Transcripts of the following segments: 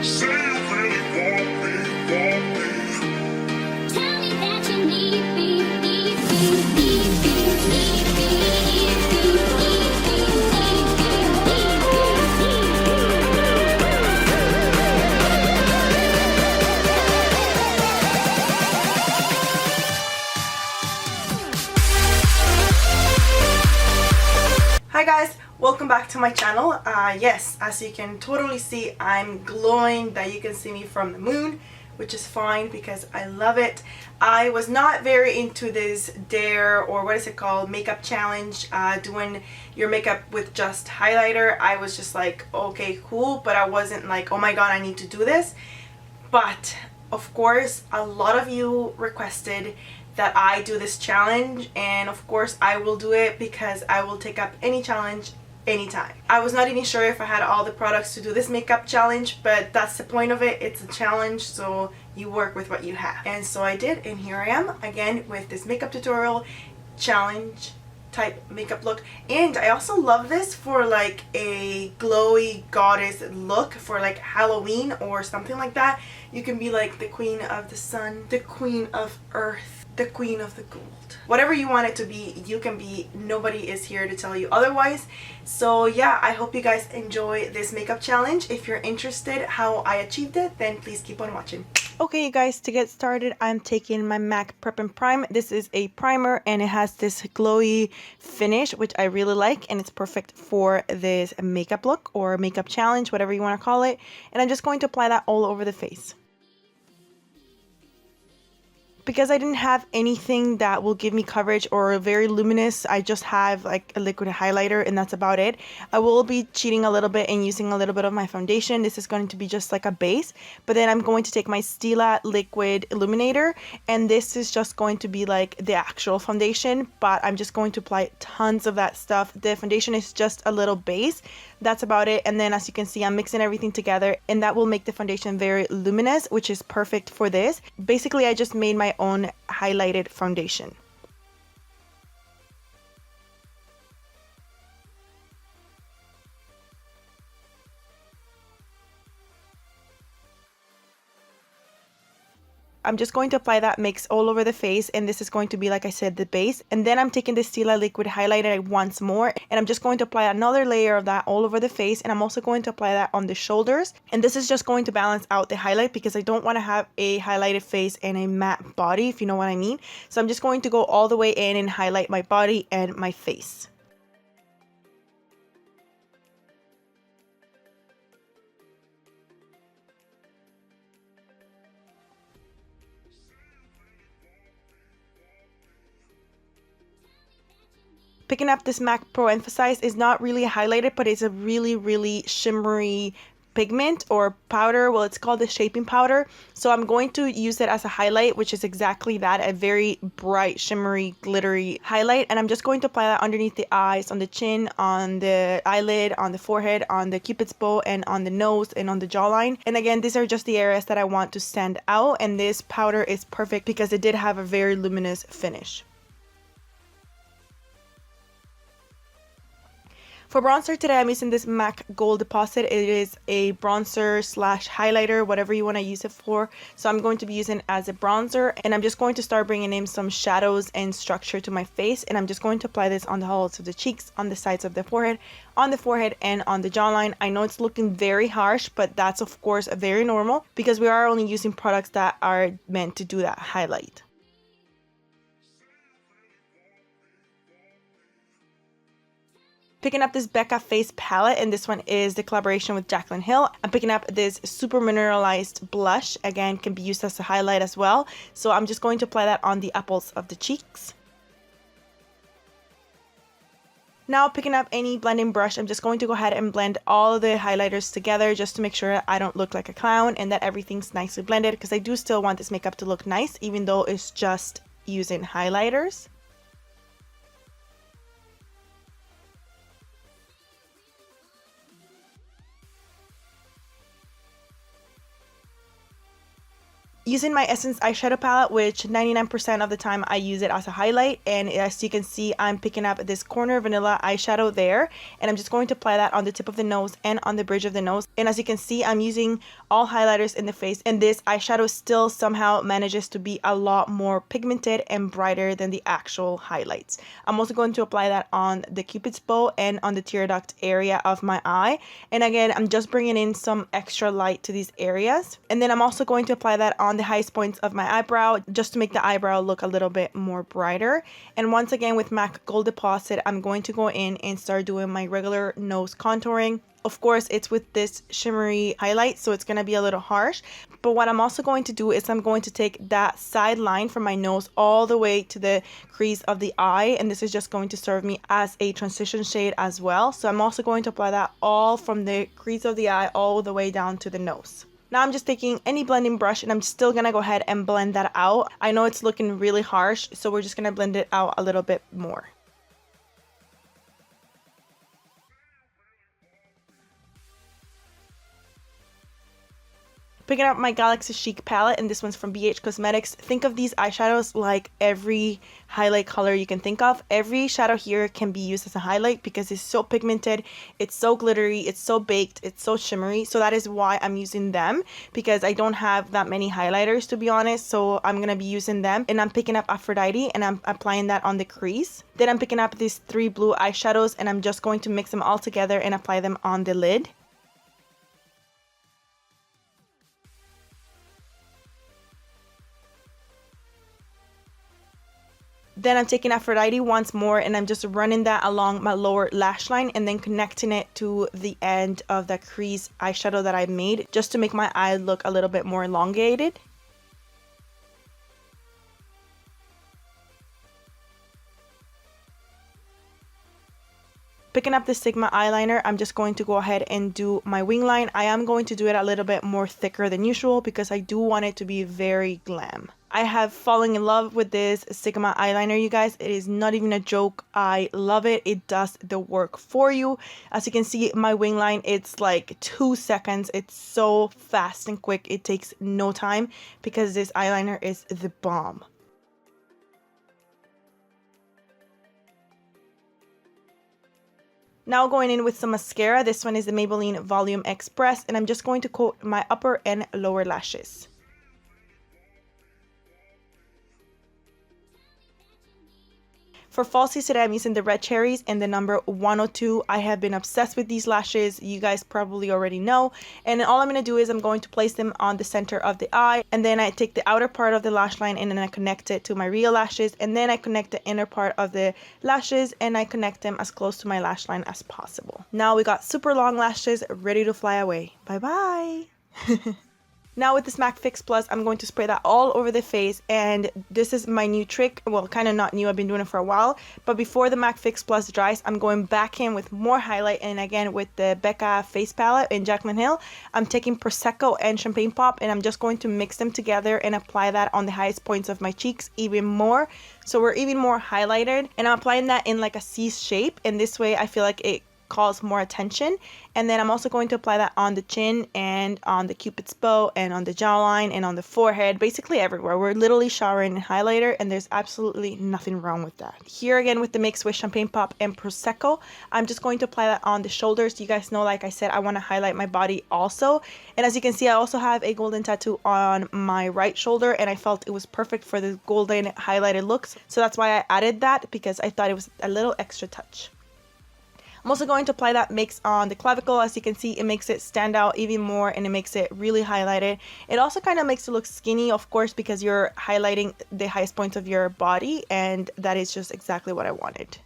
Say you really want me, want me. Tell me that you need me, need me, need me, need me, Hi guys, welcome back to my channel. Yes, as you can totally see, I'm glowing. That you can see me from the moon, which is fine because I love it. I was not very into this dare, or what is it called, makeup challenge, doing your makeup with just highlighter. I was just like, okay, cool, but I wasn't like, oh my god, I need to do this. But of course, a lot of you requested that I do this challenge, and of course I will do it because I will take up any challenge anytime. I was not even sure if I had all the products to do this makeup challenge, but that's the point of it. It's a challenge, so you work with what you have. And so I did, and here I am again with this makeup tutorial challenge type makeup look. And I also love this for like a glowy goddess look for like Halloween or something like that. You can be like the queen of the sun, the queen of earth, the queen of the gold. Whatever you want it to be, you can be. Nobody is here to tell you otherwise. So yeah, I hope you guys enjoy this makeup challenge. If you're interested how I achieved it, then please keep on watching. Okay, you guys, to get started, I'm taking my MAC Prep and Prime. This is a primer and it has this glowy finish, which I really like, and it's perfect for this makeup look or makeup challenge, whatever you want to call it. And I'm just going to apply that all over the face. Because I didn't have anything that will give me coverage or very luminous, I just have like a liquid highlighter and that's about it. I will be cheating a little bit and using a little bit of my foundation. This is going to be just like a base, but then I'm going to take my Stila liquid illuminator, and this is just going to be like the actual foundation, but I'm just going to apply tons of that stuff. The foundation is just a little base. That's about it. And then as you can see, I'm mixing everything together, and that will make the foundation very luminous, which is perfect for this. Basically, I just made my own highlighted foundation. I'm just going to apply that mix all over the face, and this is going to be, like I said, the base. And then I'm taking the Stila liquid highlighter once more, and I'm just going to apply another layer of that all over the face, and I'm also going to apply that on the shoulders. And this is just going to balance out the highlight because I don't want to have a highlighted face and a matte body, if you know what I mean. So I'm just going to go all the way in and highlight my body and my face. Picking up this MAC Pro Emphasize is not really highlighted, but it's a really shimmery pigment or powder. Well, it's called the shaping powder. So I'm going to use it as a highlight, which is exactly that, a very bright, shimmery, glittery highlight. And I'm just going to apply that underneath the eyes, on the chin, on the eyelid, on the forehead, on the cupid's bow, and on the nose and on the jawline. And again, these are just the areas that I want to stand out. And this powder is perfect because it did have a very luminous finish. For bronzer today, I'm using this MAC Gold Deposit. It is a bronzer slash highlighter, whatever you want to use it for. So I'm going to be using it as a bronzer, and I'm just going to start bringing in some shadows and structure to my face. And I'm just going to apply this on the hollows of the cheeks, on the sides of the forehead, and on the jawline. I know it's looking very harsh, but that's of course very normal because we are only using products that are meant to do that highlight. Picking up this Becca Face palette, and this one is the collaboration with Jaclyn Hill. I'm picking up this super mineralized blush. Again, can be used as a highlight as well. So I'm just going to apply that on the apples of the cheeks. Now picking up any blending brush, I'm just going to go ahead and blend all the highlighters together just to make sure I don't look like a clown and that everything's nicely blended, because I do still want this makeup to look nice even though it's just using highlighters. using my Essence eyeshadow palette, which 99% of the time I use it as a highlight. And as you can see, I'm picking up this Corner Vanilla eyeshadow there, and I'm just going to apply that on the tip of the nose and on the bridge of the nose. And as you can see, I'm using all highlighters in the face, and this eyeshadow still somehow manages to be a lot more pigmented and brighter than the actual highlights. I'm also going to apply that on the Cupid's bow and on the tear duct area of my eye. And again, I'm just bringing in some extra light to these areas. And then I'm also going to apply that on the highest points of my eyebrow, just to make the eyebrow look a little bit more brighter. And once again, with MAC Gold Deposit, I'm going to go in and start doing my regular nose contouring. Of course, it's with this shimmery highlight, so it's going to be a little harsh. But what I'm also going to do is I'm going to take that side line from my nose all the way to the crease of the eye. And this is just going to serve me as a transition shade as well. So I'm also going to apply that all from the crease of the eye all the way down to the nose. Now I'm just taking any blending brush and I'm still going to go ahead and blend that out. I know it's looking really harsh, so we're just going to blend it out a little bit more. Picking up my Galaxy Chic palette, and this one's from BH Cosmetics. Think of these eyeshadows like every highlight color you can think of. Every shadow here can be used as a highlight because it's so pigmented, it's so glittery, it's so baked, it's so shimmery. So that is why I'm using them, because I don't have that many highlighters, to be honest. So I'm going to be using them, and I'm picking up Aphrodite and I'm applying that on the crease. Then I'm picking up these 3 blue eyeshadows and I'm just going to mix them all together and apply them on the lid. Then I'm taking Aphrodite once more and I'm just running that along my lower lash line and then connecting it to the end of the crease eyeshadow that I made, just to make my eye look a little bit more elongated. Picking up the Sigma eyeliner, I'm just going to go ahead and do my wing line. I am going to do it a little bit more thicker than usual because I do want it to be very glam. I have fallen in love with this Sigma eyeliner, you guys. It is not even a joke. I love it. It does the work for you. As you can see, my wing line, it's like 2 seconds. It's so fast and quick. It takes no time because this eyeliner is the bomb. Now going in with some mascara. This one is the Maybelline Volume Express, and I'm just going to coat my upper and lower lashes. For falsies today, I'm using the Red Cherries and the number 102. I have been obsessed with these lashes. You guys probably already know. And all I'm going to do is I'm going to place them on the center of the eye. And then I take the outer part of the lash line and then I connect it to my real lashes. And then I connect the inner part of the lashes and I connect them as close to my lash line as possible. Now we got super long lashes ready to fly away. Bye-bye. Now with this MAC Fix Plus, I'm going to spray that all over the face, and this is my new trick. Well, kind of not new, I've been doing it for a while, but before the MAC Fix Plus dries, I'm going back in with more highlight, and again with the Becca face palette in Jaclyn Hill, I'm taking Prosecco and Champagne Pop, and I'm just going to mix them together and apply that on the highest points of my cheeks even more, so we're even more highlighted. And I'm applying that in like a C shape, and this way I feel like it calls more attention. And then I'm also going to apply that on the chin and on the Cupid's bow and on the jawline and on the forehead, basically everywhere. We're literally showering in highlighter, and there's absolutely nothing wrong with that. Here again with the mix with Champagne Pop and Prosecco, I'm just going to apply that on the shoulders. You guys know, like I said, I want to highlight my body also. And as you can see, I also have a golden tattoo on my right shoulder, and I felt it was perfect for the golden highlighted looks. So that's why I added that, because I thought it was a little extra touch. I'm also going to apply that mix on the clavicle. As you can see, it makes it stand out even more and it makes it really highlighted. It also kind of makes it look skinny, of course, because you're highlighting the highest points of your body, and that is just exactly what I wanted.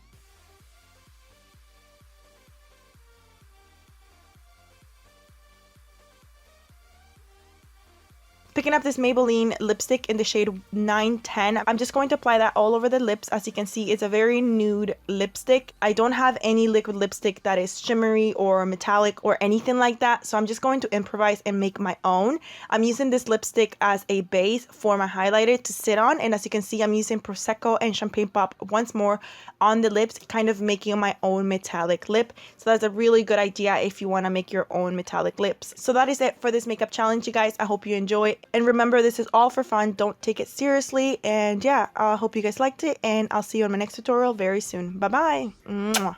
Picking up this Maybelline lipstick in the shade 910. I'm just going to apply that all over the lips. As you can see, it's a very nude lipstick. I don't have any liquid lipstick that is shimmery or metallic or anything like that, so I'm just going to improvise and make my own. I'm using this lipstick as a base for my highlighter to sit on, and as you can see, I'm using Prosecco and Champagne Pop once more on the lips, kind of making my own metallic lip. So that's a really good idea if you want to make your own metallic lips. So that is it for this makeup challenge, you guys. I hope you enjoy it. And remember, this is all for fun. Don't take it seriously. And yeah, I hope you guys liked it, and I'll see you in my next tutorial very soon. Bye bye. Mwah.